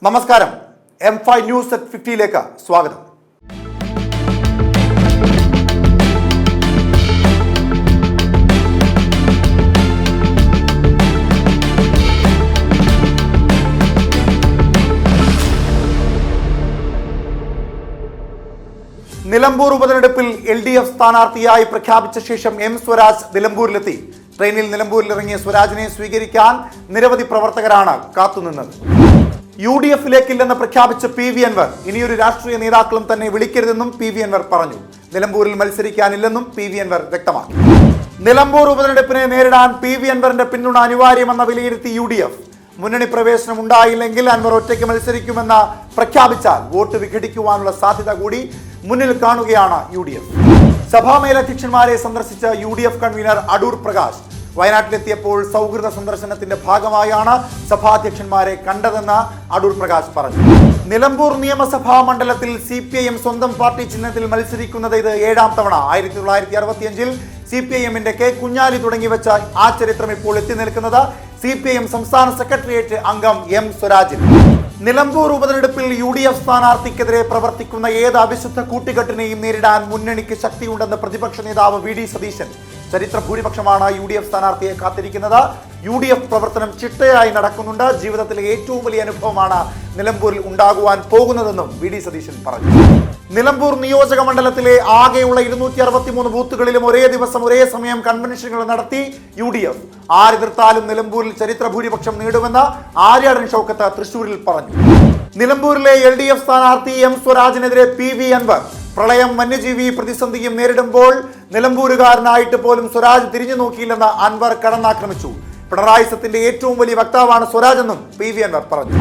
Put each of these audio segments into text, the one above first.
നമസ്കാരം. M5 news at 50ലേക്ക് സ്വാഗതം. നിലമ്പൂർ ഉപതെരഞ്ഞെടുപ്പിൽ LDF സ്ഥാനാർത്ഥിയായി പ്രഖ്യാപിച്ച ശേഷം M സ്വരാജ് നിലമ്പൂരിലെത്തി. ട്രെയിനിൽ നിലമ്പൂരിൽ ഇറങ്ങിയ സ്വരാജിനെ സ്വീകരിക്കാൻ നിരവധി പ്രവർത്തകരാണ് കാത്തുനിന്നത്. UDF-ലേക്കില്ലെന്ന് പ്രഖ്യാപിച്ച PV അൻവർ ഇനിയൊരു രാഷ്ട്രീയ നേതാക്കളും തന്നെ വിളിക്കരുതെന്നും PV അൻവർ പറഞ്ഞു. നിലമ്പൂരിൽ മത്സരിക്കാനില്ലെന്നും PV അൻവർ വ്യക്തമാക്കി. നിലമ്പൂർ ഉപതെരഞ്ഞെടുപ്പിനെ നേരിടാൻ PV അൻവറിന്റെ പിന്തുണ അനിവാര്യമെന്ന വിലയിരുത്തി UDF. മുന്നണി പ്രവേശനം ഉണ്ടായില്ലെങ്കിൽ അൻവർ ഒറ്റയ്ക്ക് മത്സരിക്കുമെന്ന് പ്രഖ്യാപിച്ചാൽ വോട്ട് വിഘടിക്കുവാനുള്ള സാധ്യത കൂടി മുന്നിൽ കാണുകയാണ് UDF. സഭാ മേലധ്യക്ഷന്മാരെ സന്ദർശിച്ച UDF കൺവീനർ അടൂർ പ്രകാശ് വയനാട്ടിലെത്തിയപ്പോൾ സൗഹൃദ സന്ദർശനത്തിന്റെ ഭാഗമായാണ് സഭാധ്യക്ഷന്മാരെ കണ്ടതെന്ന് അടൂർ പ്രകാശ് പറഞ്ഞു. നിലമ്പൂർ നിയമസഭാ മണ്ഡലത്തിൽ CPIM സ്വന്തം പാർട്ടി ചിഹ്നത്തിൽ മത്സരിക്കുന്നത് ഇത് 7ാം തവണ. 1965-ൽ CPIM-ന്റെ K കുഞ്ഞാലി തുടങ്ങി വെച്ച ആ ചരിത്രം ഇപ്പോൾ എത്തി നിൽക്കുന്നത് CPIM സംസ്ഥാന സെക്രട്ടേറിയറ്റ് അംഗം M സ്വരാജിൽ. നിലമ്പൂർ ഉപതെരഞ്ഞെടുപ്പിൽ UDF സ്ഥാനാർത്ഥിക്കെതിരെ പ്രവർത്തിക്കുന്ന ഏത് അവിശുദ്ധ കൂട്ടുകെട്ടിനെയും നേരിടാൻ മുന്നണിക്ക് ശക്തിയുണ്ടെന്ന് പ്രതിപക്ഷ നേതാവ് VD സതീശൻ. ചരിത്ര ഭൂരിപക്ഷമാണ് UDF സ്ഥാനാർത്ഥിയെ കാത്തിരിക്കുന്നത്. UDF പ്രവർത്തനം ചിട്ടയായി നടക്കുന്നുണ്ട്. ജീവിതത്തിലെ ഏറ്റവും വലിയ അനുഭവമാണ് നിലമ്പൂരിൽ ഉണ്ടാകുവാൻ പോകുന്നതെന്നും VD സതീശൻ പറഞ്ഞു. നിലമ്പൂർ നിയോജക മണ്ഡലത്തിലെ ആകെയുള്ള 263 ബൂത്തുകളിലും ഒരേ ദിവസം ഒരേ സമയം കൺവെൻഷനുകൾ നടത്തി UDF. ആരെതിർത്താലും നിലമ്പൂരിൽ ചരിത്ര ഭൂരിപക്ഷം നേടുമെന്ന് ആര്യാടൻ ഷൗക്കത്ത് തൃശൂരിൽ പറഞ്ഞു. നിലമ്പൂരിലെ LDF സ്ഥാനാർത്ഥി M സ്വരാജിനെതിരെ PV അൻവർ. പ്രളയം, വന്യജീവി പ്രതിസന്ധിയും നേരിടുമ്പോൾ നിലമ്പൂരുകാരനായിട്ട് പോലും സ്വരാജ് തിരിഞ്ഞു നോക്കിയില്ലെന്ന് അൻവർ കടന്നാക്രമിച്ചു. പിണറായി സത്തിന്റെ ഏറ്റവും വലിയ വക്താവാണ് സ്വരാജ് എന്നും PV അൻവർ പറഞ്ഞു.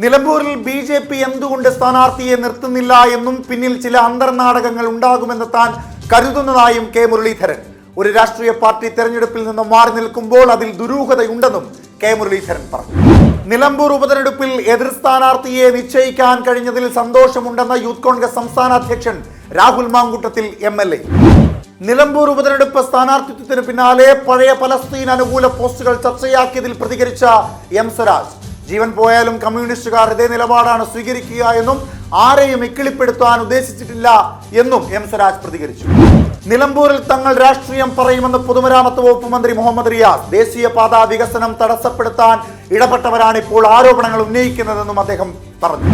നിലമ്പൂരിൽ BJP എന്തുകൊണ്ട് സ്ഥാനാർത്ഥിയെ നിർത്തുന്നില്ല എന്നും പിന്നിൽ ചില അന്തർനാടകങ്ങൾ ഉണ്ടാകുമെന്ന് താൻ കരുതുന്നതായും K മുരളീധരൻ. ഒരു രാഷ്ട്രീയ പാർട്ടി തെരഞ്ഞെടുപ്പിൽ നിന്നും മാറി നിൽക്കുമ്പോൾ അതിൽ ദുരൂഹതയുണ്ടെന്നും K മുരളീധരൻ പറഞ്ഞു. നിലമ്പൂർ ഉപതെരഞ്ഞെടുപ്പിൽ എതിർ സ്ഥാനാർത്ഥിയെ നിശ്ചയിക്കാൻ കഴിഞ്ഞതിൽ സന്തോഷമുണ്ടെന്ന യൂത്ത് കോൺഗ്രസ് സംസ്ഥാന അധ്യക്ഷൻ രാഹുൽ മാങ്കൂട്ടത്തിൽ MLA. നിലമ്പൂർ ഉപതെരഞ്ഞെടുപ്പ് സ്ഥാനാർത്ഥിത്വത്തിന് പിന്നാലെ പഴയ പലസ്തീൻ അനുകൂല പോസ്റ്റുകൾ ചർച്ചയാക്കിയതിൽ പ്രതികരിച്ച M സ്വരാജ്. ജീവൻ പോയാലും കമ്മ്യൂണിസ്റ്റുകാർ ഇതേ നിലപാടാണ് സ്വീകരിക്കുക എന്നും ആരെയും ഇക്കിളിപ്പെടുത്താൻ ഉദ്ദേശിച്ചിട്ടില്ല എന്നും M സ്വരാജ് പ്രതികരിച്ചു. നിലമ്പൂരിൽ തങ്ങൾ രാഷ്ട്രീയം പറയുമെന്ന് പൊതുമരാമത്ത് വകുപ്പ് മന്ത്രി മുഹമ്മദ് റിയാസ്. ദേശീയപാത വികസനം തടസ്സപ്പെടുത്താൻ ഇടപെട്ടവരാണ് ഇപ്പോൾ ആരോപണങ്ങൾ ഉന്നയിക്കുന്നതെന്നും അദ്ദേഹം പറഞ്ഞു.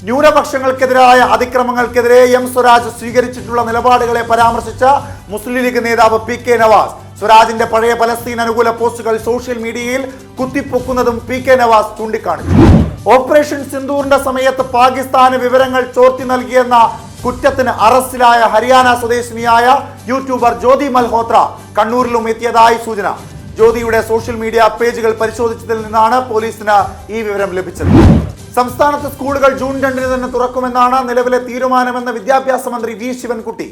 ന്യൂനപക്ഷങ്ങൾക്കെതിരായ അതിക്രമങ്ങൾക്കെതിരെ M സ്വരാജ് സ്വീകരിച്ചിട്ടുള്ള നിലപാടുകളെ പരാമർശിച്ച മുസ്ലിം ലീഗ് നേതാവ് PK നവാസ് സ്വരാജിന്റെ പഴയ പലസ്തീൻ അനുകൂല പോസ്റ്റുകൾ സോഷ്യൽ മീഡിയയിൽ കുത്തിപ്പൊക്കുന്നതും PK നവാസ് ചൂണ്ടിക്കാണിച്ചു. ഓപ്പറേഷൻ സിന്ദൂറിന്റെ സമയത്ത് പാകിസ്ഥാന് വിവരങ്ങൾ ചോർത്തി നൽകിയെന്ന കുറ്റത്തിന് അറസ്റ്റിലായ ഹരിയാന സ്വദേശിനിയായ യൂട്യൂബർ ജ്യോതി മൽഹോത്ര കണ്ണൂരിലും എത്തിയതായി സൂചന. ജ്യോതിയുടെ സോഷ്യൽ മീഡിയ പേജുകൾ പരിശോധിച്ചതിൽ നിന്നാണ് പോലീസിന് ഈ വിവരം ലഭിച്ചത്. സംസ്ഥാനത്ത് സ്കൂളുകൾ ജൂൺ 2-ന് തന്നെ തുറക്കുമെന്നാണ് നിലവിലെ തീരുമാനമെന്ന് വിദ്യാഭ്യാസ മന്ത്രി V ശിവൻകുട്ടി.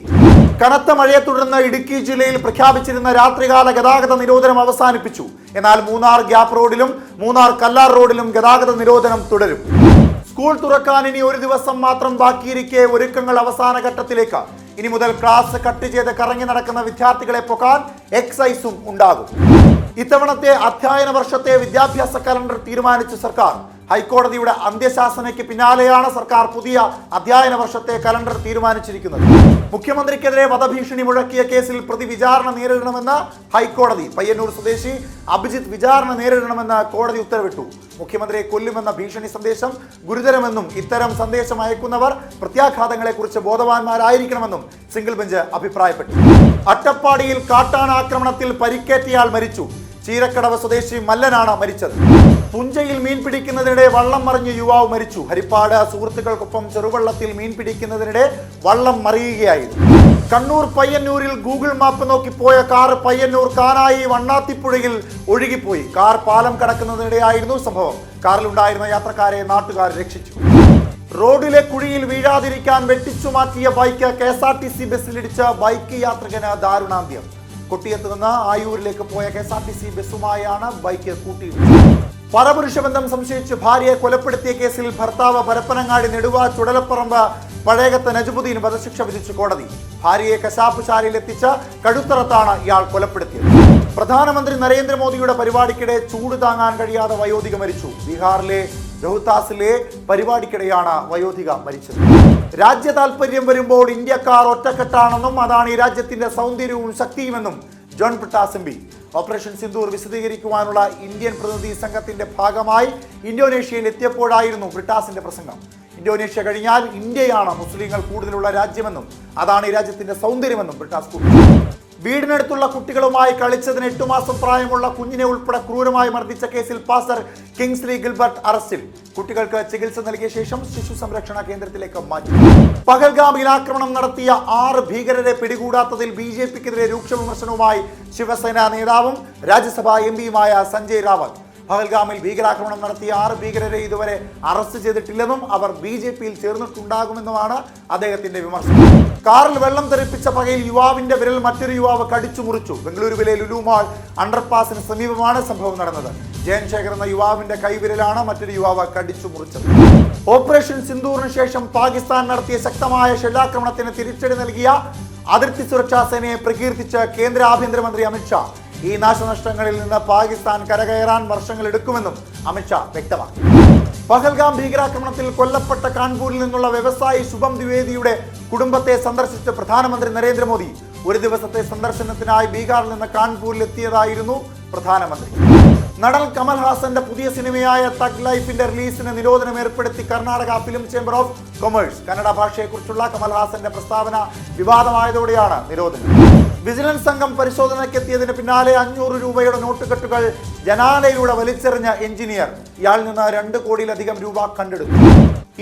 കനത്ത മഴയെ തുടർന്ന് ഇടുക്കി ജില്ലയിൽ പ്രഖ്യാപിച്ചിരുന്ന രാത്രികാല ഗതാഗത നിരോധനം അവസാനിപ്പിച്ചു. എന്നാൽ മൂന്നാർ ഗ്യാപ്പ് റോഡിലും മൂന്നാർ കല്ലാർ റോഡിലും ഗതാഗത നിരോധനം തുടരും. സ്കൂൾ തുറക്കാൻ ഇനി ഒരു ദിവസം മാത്രം ബാക്കിയിരിക്കെ ഒരുക്കങ്ങൾ അവസാന ഘട്ടത്തിലേക്ക്. ഇനി മുതൽ ക്ലാസ് കട്ട് ചെയ്ത് കറങ്ങി നടക്കുന്ന വിദ്യാർത്ഥികളെ പൊക്കാൻ എക്സൈസും ഉണ്ടാകും. ഇത്തവണത്തെ അധ്യയന വർഷത്തെ വിദ്യാഭ്യാസ കലണ്ടർ തീരുമാനിച്ച സർക്കാർ. ഹൈക്കോടതിയുടെ അന്ത്യശാസനയ്ക്ക് പിന്നാലെയാണ് സർക്കാർ പുതിയ അധ്യയന വർഷത്തെ കലണ്ടർ തീരുമാനിച്ചിരിക്കുന്നത്. മുഖ്യമന്ത്രിക്കെതിരെ വധഭീഷണി മുഴക്കിയ കേസിൽ പ്രതി വിചാരണ നേരിടണമെന്ന് ഹൈക്കോടതി. പയ്യന്നൂർ സ്വദേശി അഭിജിത്ത് വിചാരണ നേരിടണമെന്ന് കോടതി ഉത്തരവിട്ടു. മുഖ്യമന്ത്രിയെ കൊല്ലുമെന്ന ഭീഷണി സന്ദേശം ഗുരുതരമെന്നും ഇത്തരം സന്ദേശം അയക്കുന്നവർ പ്രത്യാഘാതങ്ങളെക്കുറിച്ച് ബോധവാന്മാരായിരിക്കണമെന്നും സിംഗിൾ ബെഞ്ച് അഭിപ്രായപ്പെട്ടു. അട്ടപ്പാടിയിൽ കാട്ടാനാക്രമണത്തിൽ പരിക്കേറ്റയാൾ മരിച്ചു. ചീരക്കടവ് സ്വദേശി മല്ലനാണ് മരിച്ചത്. പുഞ്ചയിൽ മീൻ പിടിക്കുന്നതിനിടെ വള്ളം മറിഞ്ഞ് യുവാവ് മരിച്ചു. ഹരിപ്പാട് സുഹൃത്തുക്കൾക്കൊപ്പം ചെറുവള്ളത്തിൽ മീൻ പിടിക്കുന്നതിനിടെ വള്ളം മറിയുകയായിരുന്നു. കണ്ണൂർ പയ്യന്നൂരിൽ ഗൂഗിൾ മാപ്പ് നോക്കി പോയ കാർ പയ്യന്നൂർ കാനായി വണ്ണാത്തിപ്പുഴയിൽ ഒഴുകിപ്പോയി. കാർ പാലം കടക്കുന്നതിനിടെയായിരുന്നു സംഭവം. കാറിലുണ്ടായിരുന്ന യാത്രക്കാരെ നാട്ടുകാർ രക്ഷിച്ചു. റോഡിലെ കുഴിയിൽ വീഴാതിരിക്കാൻ വെട്ടിച്ചു മാറ്റിയ ബൈക്ക് KSRTC ബസ്സിലിടിച്ച ബൈക്ക് യാത്രികന് ദാരുണാന്ത്യം. കൊട്ടിയത്ത് നിന്ന് ആയൂരിലേക്ക് പോയ KSRTC ബസ്സുമായാണ് ബൈക്ക് കൂട്ടിയിടിച്ചത്. പരപുരുഷ ബന്ധം സംശയിച്ച് ഭാര്യയെ കൊലപ്പെടുത്തിയ കേസിൽ ഭർത്താവ് പരപ്പനങ്ങാടി നെടുവ ചുടലപ്പറമ്പ് പഴയകത്ത് നജുബുദ്ദീൻ വധശിക്ഷ വിധിച്ചു കോടതി. ഭാര്യയെ കശാപ്പുശാലയിൽ എത്തിച്ച കഴുത്തറത്താണ് ഇയാൾ കൊലപ്പെടുത്തിയത്. പ്രധാനമന്ത്രി നരേന്ദ്രമോദിയുടെ പരിപാടിക്കിടെ ചൂട് താങ്ങാൻ കഴിയാതെ വയോധിക മരിച്ചു. ബീഹാറിലെ രോഹ്താസിലെ പരിപാടിക്കിടെയാണ് വയോധിക മരിച്ചത്. രാജ്യ താൽപര്യം വരുമ്പോൾ ഇന്ത്യക്കാർ ഒറ്റക്കെട്ടാണെന്നും അതാണ് ഈ രാജ്യത്തിന്റെ സൗന്ദര്യവും ശക്തിയുമെന്നും John Brittas M P operation Sindoor വിശദീകരിക്കുവാനുള്ള ഇന്ത്യൻ പ്രതിനിധി സംഘത്തിന്റെ ഭാഗമായി ഇന്തോനേഷ്യയിൽ എത്തിയപ്പോഴായിരുന്നു ബ്രിട്ടാസിന്റെ പ്രസംഗം. ഇന്തോനേഷ്യ കഴിഞ്ഞാൽ ഇന്ത്യയാണ് മുസ്ലിങ്ങൾ കൂടുതലുള്ള രാജ്യമെന്നും അതാണ് ഈ രാജ്യത്തിന്റെ സൗന്ദര്യമെന്നും ബ്രിട്ടാസ് കൂട്ടിച്ചേർത്തു. വീടിനടുത്തുള്ള കുട്ടികളുമായി കളിച്ചതിന് 8 മാസം പ്രായമുള്ള കുഞ്ഞിനെ ഉൾപ്പെടെ ക്രൂരമായി മർദ്ദിച്ച കേസിൽ പാസ്റ്റർ കിങ്സ്ലി ഗിൽബർട്ട് അറസ്റ്റിൽ. കുട്ടികൾക്ക് ചികിത്സ നൽകിയ ശേഷം ശിശു സംരക്ഷണ കേന്ദ്രത്തിലേക്ക് മാറ്റി. പഹൽഗാമിൽ ആക്രമണം നടത്തിയ 6 ഭീകരരെ പിടികൂടാത്തതിൽ BJPക്കെതിരെ രൂക്ഷ വിമർശനവുമായി ശിവസേന നേതാവും രാജ്യസഭാ MP-യുമായ സഞ്ജയ് റാവത്ത്. പഹൽഗാമിൽ ഭീകരാക്രമണം നടത്തിയ 6 ഭീകരരെ ഇതുവരെ അറസ്റ്റ് ചെയ്തിട്ടില്ലെന്നും അവർ BJPയിൽ ചേർന്നിട്ടുണ്ടാകുമെന്നുമാണ് അദ്ദേഹത്തിന്റെ വിമർശനം. കാറിൽ വെള്ളം തെറിപ്പിച്ച പകയിൽ യുവാവിന്റെ വിരൽ മറ്റൊരു യുവാവ് കടിച്ചു മുറിച്ചു. ബംഗളൂരുവിലെ ലുലു മാൾ അണ്ടർപാസിന് സമീപമാണ് സംഭവം നടന്നത്. ജയൻ ശേഖർ എന്ന യുവാവിന്റെ കൈവിരലാണ് മറ്റൊരു യുവാവ് കടിച്ചു മുറിച്ചത്. ഓപ്പറേഷൻ സിന്ദൂറിന് ശേഷം പാകിസ്ഥാൻ നടത്തിയ ശക്തമായ ഷെല്ലാക്രമണത്തിന് തിരിച്ചടി നൽകിയ അതിർത്തി സുരക്ഷാ സേനയെ പ്രകീർത്തിച്ച് കേന്ദ്ര ആഭ്യന്തരമന്ത്രി അമിത്ഷാ. ഈ നാശനഷ്ടങ്ങളിൽ നിന്ന് പാകിസ്ഥാൻ കരകയറാൻ വർഷങ്ങൾ എടുക്കുമെന്നും അമിത്ഷാ വ്യക്തമാക്കി. പഹൽഗാം ഭീകരാക്രമണത്തിൽ കൊല്ലപ്പെട്ട കാൺപൂരിൽ നിന്നുള്ള വ്യവസായി ശുഭം ദ്വിവേദിയുടെ കുടുംബത്തെ സന്ദർശിച്ച പ്രധാനമന്ത്രി നരേന്ദ്രമോദി ഒരു ദിവസത്തെ സന്ദർശനത്തിനായി ബീഹാറിൽ നിന്ന് കാൺപൂരിലെത്തിയതായിരുന്നു പ്രധാനമന്ത്രി. നടൻ കമൽഹാസന്റെ പുതിയ സിനിമയായ തഗ് ലൈഫിന്റെ റിലീസിന് നിരോധനം ഏർപ്പെടുത്തി Karnataka film chamber of commerce. Kannada ഭാഷയെക്കുറിച്ചുള്ള കമൽഹാസന്റെ പ്രസ്താവന വിവാദമായതോടെയാണ് നിരോധനം. വിജിലൻസ് സംഘം പരിശോധനയ്ക്കെത്തിയതിന് പിന്നാലെ 500 രൂപയുടെ നോട്ടുകെട്ടുകൾ ജനാലയിലൂടെ വലിച്ചെറിഞ്ഞ എഞ്ചിനീയർ. ഇയാളിൽ നിന്ന് 2 കോടിയിലധികം രൂപ കണ്ടെടുത്തു.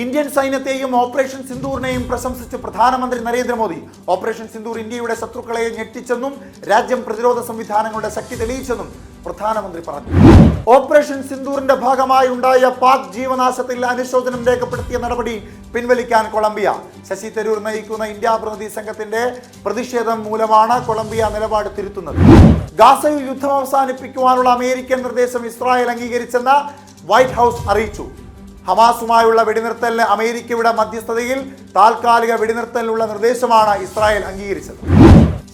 ഇന്ത്യൻ സൈന്യത്തെയും ഓപ്പറേഷൻ സിന്ദൂറിനെയും പ്രശംസിച്ച് പ്രധാനമന്ത്രി നരേന്ദ്രമോദി. ഓപ്പറേഷൻ സിന്ദൂർ ഇന്ത്യയുടെ ശത്രുക്കളെ ഞെട്ടിച്ചെന്നും രാജ്യം പ്രതിരോധ സംവിധാനങ്ങളുടെ ശക്തി തെളിയിച്ചെന്നും പ്രധാനമന്ത്രി പറഞ്ഞു. ഓപ്പറേഷൻ സിന്ദൂറിന്റെ ഭാഗമായി ഉണ്ടായ പാക് ജീവനാശത്തിൽ അനുശോചനം രേഖപ്പെടുത്തിയ നടപടി പിൻവലിക്കാൻ കൊളംബിയ. ശശി തരൂർ നയിക്കുന്ന ഇന്ത്യ പ്രതിനിധി സംഘത്തിന്റെ പ്രതിഷേധം മൂലമാണ് കൊളംബിയ നിലപാട് തിരുത്തുന്നത്. ഗാസയിൽ യുദ്ധം അവസാനിപ്പിക്കുവാനുള്ള അമേരിക്കൻ നിർദ്ദേശം ഇസ്രായേൽ അംഗീകരിച്ചെന്ന് വൈറ്റ് ഹൗസ് അറിയിച്ചു. ഹമാസുമായുള്ള വെടിനിർത്തലിന് അമേരിക്കയുടെ മധ്യസ്ഥതയിൽ താൽക്കാലിക വെടിനിർത്തലിനുള്ള നിർദ്ദേശമാണ് ഇസ്രായേൽ അംഗീകരിച്ചത്.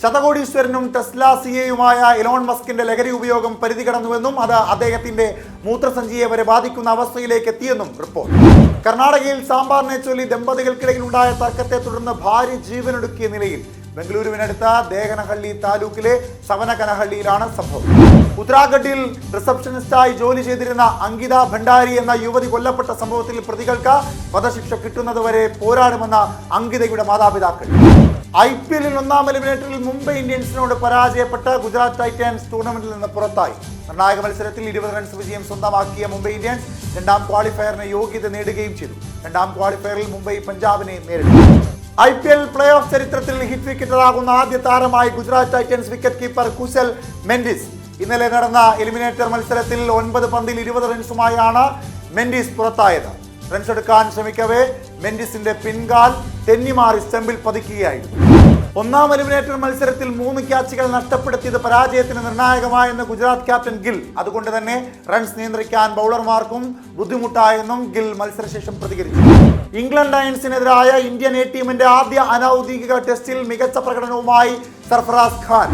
ശതകോടീശ്വരനും ടെസ്ല സിഎയുമായ എലോൺ മസ്കിന്റെ ലഹരി ഉപയോഗം പരിധി കടന്നുവെന്നും അത് അദ്ദേഹത്തിന്റെ മൂത്രസഞ്ചിയെ വരെ ബാധിക്കുന്ന അവസ്ഥയിലേക്ക് എത്തിയെന്നും റിപ്പോർട്ട്. കർണാടകയിൽ സാമ്പാറിനെ ചൊല്ലി ദമ്പതികൾക്കിടയിൽ ഉണ്ടായ തർക്കത്തെ തുടർന്ന് ഭാര്യ ജീവനൊടുക്കിയ നിലയിൽ. ബംഗളൂരുവിനടുത്ത ദേഹനഹള്ളി താലൂക്കിലെ സവനകനഹള്ളിയിലാണ് സംഭവം. ഉത്തരാഖണ്ഡിൽ റിസപ്ഷനിസ്റ്റായി ജോലി ചെയ്തിരുന്ന അങ്കിത ഭണ്ഡാരി എന്ന യുവതി കൊല്ലപ്പെട്ട സംഭവത്തിൽ പ്രതികൾക്ക് വധശിക്ഷ കിട്ടുന്നതുവരെ പോരാടുമെന്ന അങ്കിതയുടെ മാതാപിതാക്കൾ. IPL-ൽ 1ാം എലിമിനേറ്ററിൽ മുംബൈ ഇന്ത്യൻസിനോട് പരാജയപ്പെട്ട് ഗുജറാത്ത് ടൈറ്റൻസ് ടൂർണമെന്റിൽ നിന്ന് പുറത്തായി. നിർണായക മത്സരത്തിൽ 20 റൺസ് വിജയം സ്വന്തമാക്കിയ മുംബൈ ഇന്ത്യൻസ് 2ാം ക്വാളിഫയറിന് യോഗ്യത നേടുകയും ചെയ്തു. 2ാം ക്വാളിഫയറിൽ മുംബൈ പഞ്ചാബിനെ നേരിട്ടു. IPL പ്ലേ ഓഫ് ചരിത്രത്തിൽ ഹിറ്റ് വിക്കറ്ററാകുന്ന ആദ്യ താരമായി Gujarat Titans wicket keeper കുശൽ Mendis. ഇന്നലെ നടന്ന എലിമിനേറ്റർ മത്സരത്തിൽ 9 പന്തിൽ 20 റൺസുമായാണ് മെൻഡിസ് പുറത്തായത്. റൺസ് എടുക്കാൻ ശ്രമിക്കവേ മെൻഡിസിന്റെ പിൻകാൽ തെന്നിമാറി സ്റ്റംപിൽ പതിക്കുകയായിരുന്നു. 1ാം എലിമിനേറ്റർ മത്സരത്തിൽ 3 ക്യാച്ചുകൾ നഷ്ടപ്പെടുത്തിയത് പരാജയത്തിന് നിർണായകമായെന്ന് ഗുജറാത്ത് ക്യാപ്റ്റൻ ഗിൽ. അതുകൊണ്ട് തന്നെ റൺസ് നിയന്ത്രിക്കാൻ ബൗളർമാർക്കും ബുദ്ധിമുട്ടായെന്നും ഗിൽ മത്സരശേഷം പ്രതികരിച്ചു. ഇംഗ്ലണ്ട് ലയൺസിനെതിരായ ഇന്ത്യൻ A ടീമിന്റെ ആദ്യ അനൌദ്യോഗിക ടെസ്റ്റിൽ മികച്ച പ്രകടനവുമായി സർഫറാസ് ഖാൻ.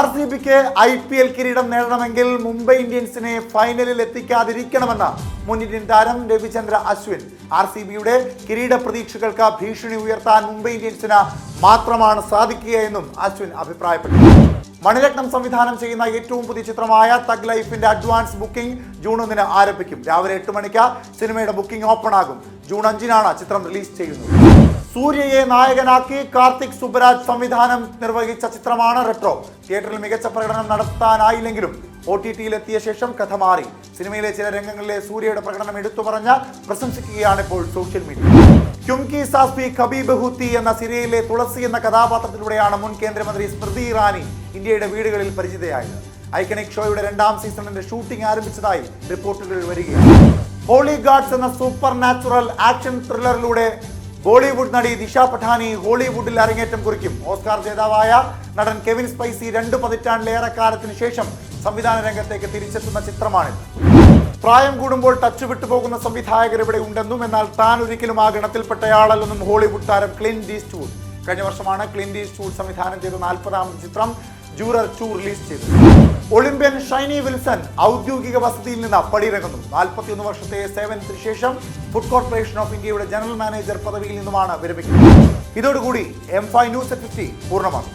RCBക്ക് IPL കിരീടം നേടണമെങ്കിൽ മുംബൈ ഇന്ത്യൻസിനെ ഫൈനലിൽ എത്തിക്കാതിരിക്കണമെന്ന് മുൻ ഇന്ത്യൻ താരം രവിചന്ദ്ര അശ്വിൻ. RCBയുടെ കിരീട പ്രതീക്ഷകൾക്ക് ഭീഷണി ഉയർത്താൻ മുംബൈ ഇന്ത്യൻസിന് മാത്രമാണ് സാധിക്കുകയെന്നും അശ്വിൻ അഭിപ്രായപ്പെട്ടു. മണിരത്നം സംവിധാനം ചെയ്യുന്ന ഏറ്റവും പുതിയ ചിത്രമായ തഗ് ലൈഫിന്റെ അഡ്വാൻസ് ബുക്കിംഗ് ജൂൺ 1 ആരംഭിക്കും. രാവിലെ 8 മണിക്ക് സിനിമയുടെ ബുക്കിംഗ് ഓപ്പൺ ആകും. ജൂൺ 5 ചിത്രം റിലീസ് ചെയ്യുന്നത്. സൂര്യയെ നായകനാക്കി കാർത്തിക് സുബ്രാജ് സംവിധാനം നിർവഹിച്ച ചിത്രമാണ് റെട്രോ. തിയേറ്ററിൽ മികച്ച പ്രകടനം നടത്താനായില്ലെങ്കിലും OTT-യിലെത്തിയ ശേഷം കഥ മാറി. സിനിമയിലെ ചില രംഗങ്ങളിലെ സൂര്യയുടെ പ്രകടനം എടുത്തു പറഞ്ഞ് പ്രശംസിക്കുകയാണ് ഇപ്പോൾ സോഷ്യൽ മീഡിയ. ക്യുംകി സാസ്ബി കബി ബഹുത്തി എന്ന സീരിയലിലെ തുളസി എന്ന കഥാപാത്രത്തിലൂടെയാണ് മുൻ കേന്ദ്രമന്ത്രി സ്മൃതി ഇറാനി ഇന്ത്യയുടെ വീടുകളിൽ പരിചിതയായത്. ഐക്കണിക് ഷോയുടെ 2ാം സീസണിന്റെ ഷൂട്ടിംഗ് ആരംഭിച്ചതായി റിപ്പോർട്ടുകൾ വരികയാണ്. ഹോളി ഗാഡ്സ് എന്ന സൂപ്പർ നാച്ചുറൽ ആക്ഷൻ ത്രില്ലറിലൂടെ ബോളിവുഡ് നടി ദിഷ പഠാനി ഹോളിവുഡിൽ അരങ്ങേറ്റം കുറിക്കും. ഓസ്കാർ ജേതാവായ നടൻ കെവിൻ സ്പൈസി 2 പതിറ്റാണ്ടിലേറെ കാലത്തിന് ശേഷം സംവിധാന രംഗത്തേക്ക് തിരിച്ചെത്തുന്ന ചിത്രമാണിത്. പ്രായം കൂടുമ്പോൾ ടച്ച് വിട്ടുപോകുന്ന സംവിധായകർ ഇവിടെ ഉണ്ടെന്നും എന്നാൽ താൻ ഒരിക്കലും ആ ഗണത്തിൽപ്പെട്ടയാളല്ലെന്നും ഹോളിവുഡ് താരം ക്ലിന്റ് ഈസ്റ്റ്വുഡ്. കഴിഞ്ഞ വർഷമാണ് ക്ലിന്റ് ഈസ്റ്റ്വുഡ് സംവിധാനം ചെയ്ത 40ാമത് ചിത്രം ജൂറർ 2 റിലീസ് ചെയ്തു. ഒളിമ്പ്യൻ ഷൈനി വിൽസൺ ഔദ്യോഗിക വസതിയിൽ നിന്ന് പടിയിറങ്ങുന്നു. 41 വർഷത്തെ സേവനത്തിന് ശേഷം ഫുഡ് കോർപ്പറേഷൻ ഓഫ് ഇന്ത്യയുടെ ജനറൽ മാനേജർ പദവിയിൽ നിന്നുമാണ് വിരമിക്കുന്നത്. ഇതോടുകൂടി M5 ന്യൂസ് 50 പൂർണ്ണമാകും.